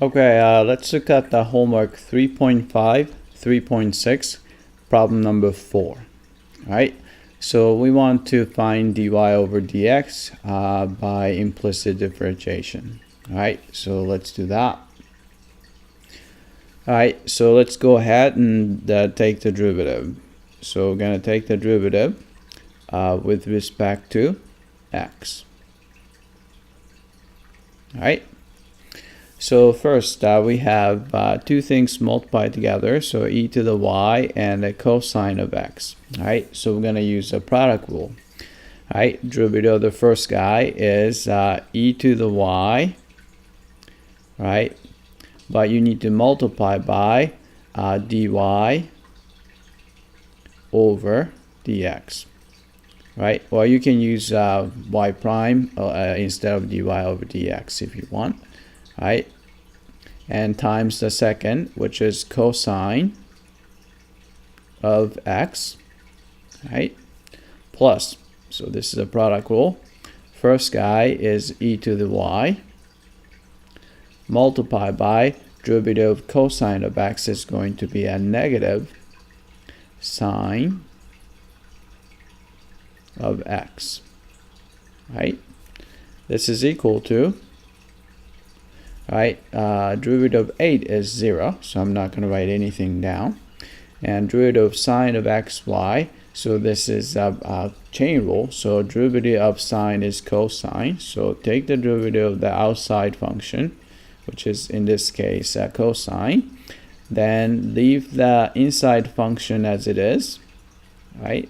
Okay, let's look at the homework 3.5, 3.6, problem number 4. All right, so we want to find dy over dx by implicit differentiation. All right, so let's do that. All right, so let's go ahead and take the derivative. So we're going to take the derivative with respect to x. All right. So first we have two things multiplied together, so e to the y and a cosine of x. All right, so we're going to use a product rule. All right, derivative of the first guy is e to the y, right? But you need to multiply by dy over dx, right? Or you can use y prime instead of dy over dx if you want. Right, and times the second, which is cosine of x, right, plus, so this is a product rule. First guy is e to the y, multiplied by derivative of cosine of x is going to be a negative sine of x, right? This is equal to, right, derivative of 8 is 0, so I'm not going to write anything down. And derivative of sine of xy, so this is a chain rule, so derivative of sine is cosine. So take the derivative of the outside function, which is in this case cosine. Then leave the inside function as it is, right?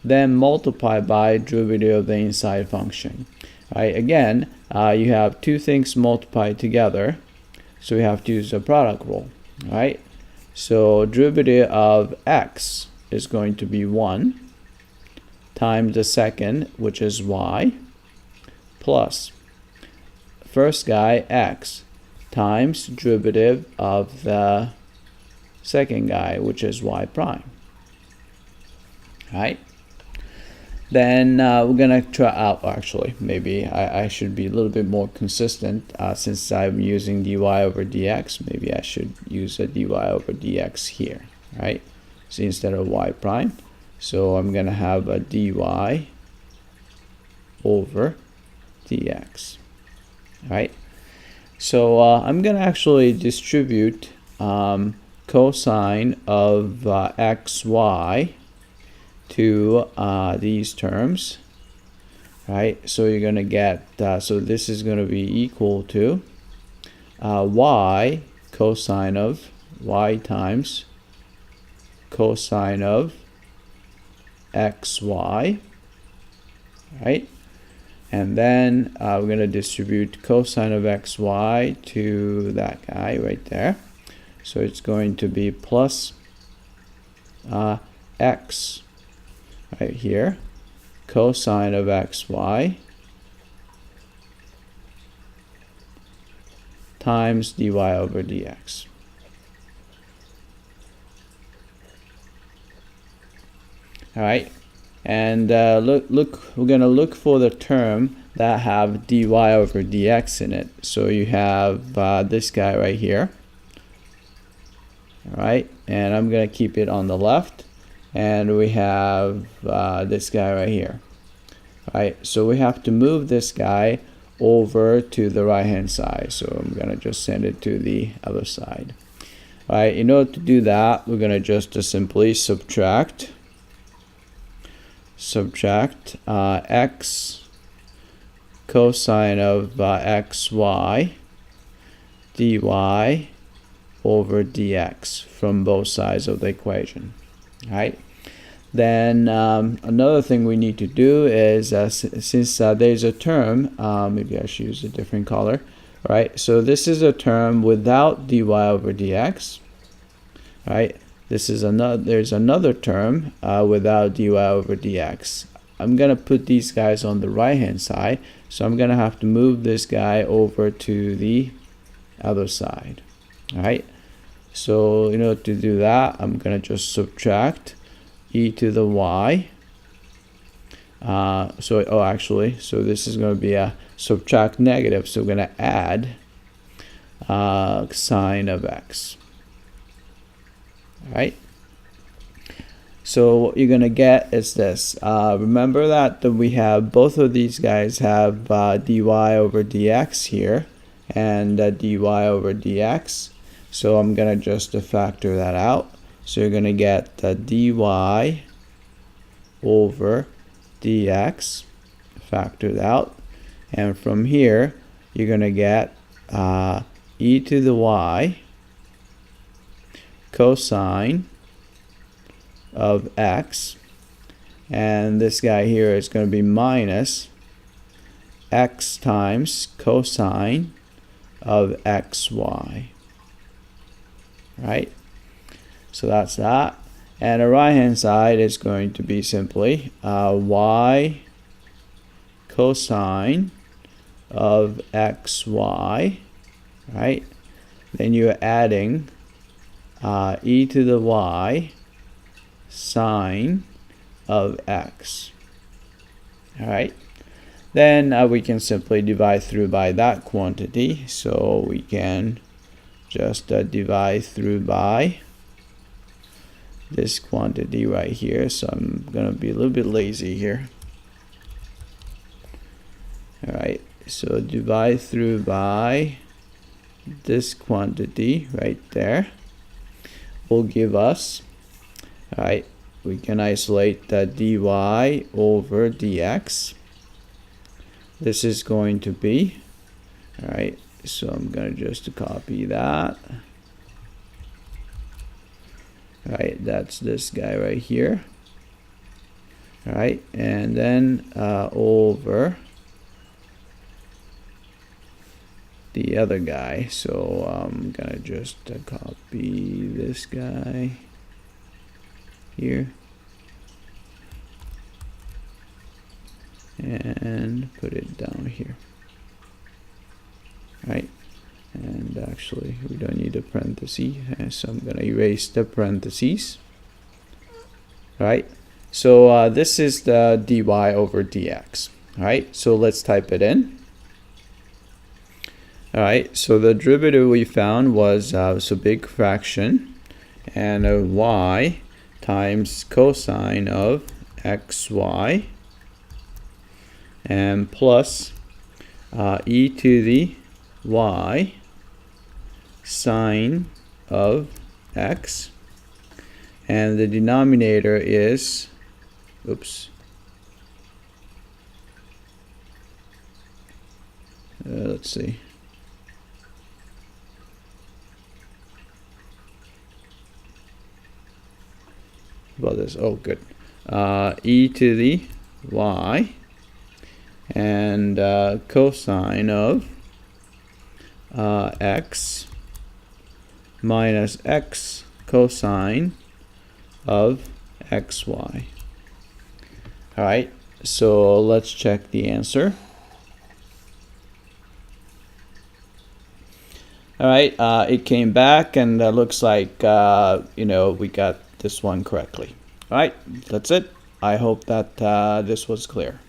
Then multiply by derivative of the inside function. Right, again, you have two things multiplied together, so we have to use the product rule, right? So derivative of x is going to be 1 times the second, which is y, plus first guy x times derivative of the second guy, which is y prime, right? Then we're gonna try out, actually, maybe I should be a little bit more consistent since I'm using dy over dx. Maybe I should use a dy over dx here, right? So instead of y prime, so I'm gonna have a dy over dx, right? So I'm gonna actually distribute cosine of xy to these terms, right? So you're going to get, so this is going to be equal to y cosine of y times cosine of xy, right? And then we're going to distribute cosine of xy to that guy right there. So it's going to be plus x right here, cosine of xy times dy over dx. All right, and look, we're gonna look for the term that have dy over dx in it. So you have this guy right here. All right, and I'm gonna keep it on the left. And we have this guy right here. All right, so we have to move this guy over to the right hand side. So I'm gonna just send it to the other side. All right, in order to do that, we're gonna just simply subtract x cosine of xy dy over dx from both sides of the equation. Right. Then another thing we need to do is since there's a term, maybe I should use a different color, right? So this is a term without dy over dx, right? This is there's another term without dy over dx. I'm gonna put these guys on the right hand side, so I'm gonna have to move this guy over to the other side. All right. So in order to do that, I'm going to just subtract e to the y. So this is going to be a subtract negative. So we're going to add sine of x. All right. So what you're gonna get is this. Remember that we have both of these guys have dy over dx here, and dy over dx. So I'm gonna just factor that out. So you're gonna get dy over dx factored out, and from here you're gonna get e to the y cosine of x, and this guy here is going to be minus x times cosine of xy. Right? So that's that. And the right hand side is going to be simply y cosine of xy. Right? Then you're adding e to the y sine of x. All right. Then we can simply divide through by that quantity. So we can just divide through by this quantity right here. So I'm going to be a little bit lazy here. All right. So divide through by this quantity right there will give us, all right, we can isolate that dy over dx. This is going to be, all right, so I'm going to just copy that. All right, that's this guy right here. All right, and then over the other guy. So I'm gonna just copy this guy here and put it down here. Right, and actually we don't need a parenthesis, so I'm gonna erase the parentheses. Right, so this is the dy over dx. All right, so let's type it in. All right, so the derivative we found was so big fraction and y times cosine of xy and plus e to the y sine of x, and the denominator is, oops, let's see. About this, oh good, e to the y and cosine of x minus x cosine of xy. All right, so let's check the answer. All right, it came back and looks like you know, we got this one correctly. All right, that's it. I hope that this was clear.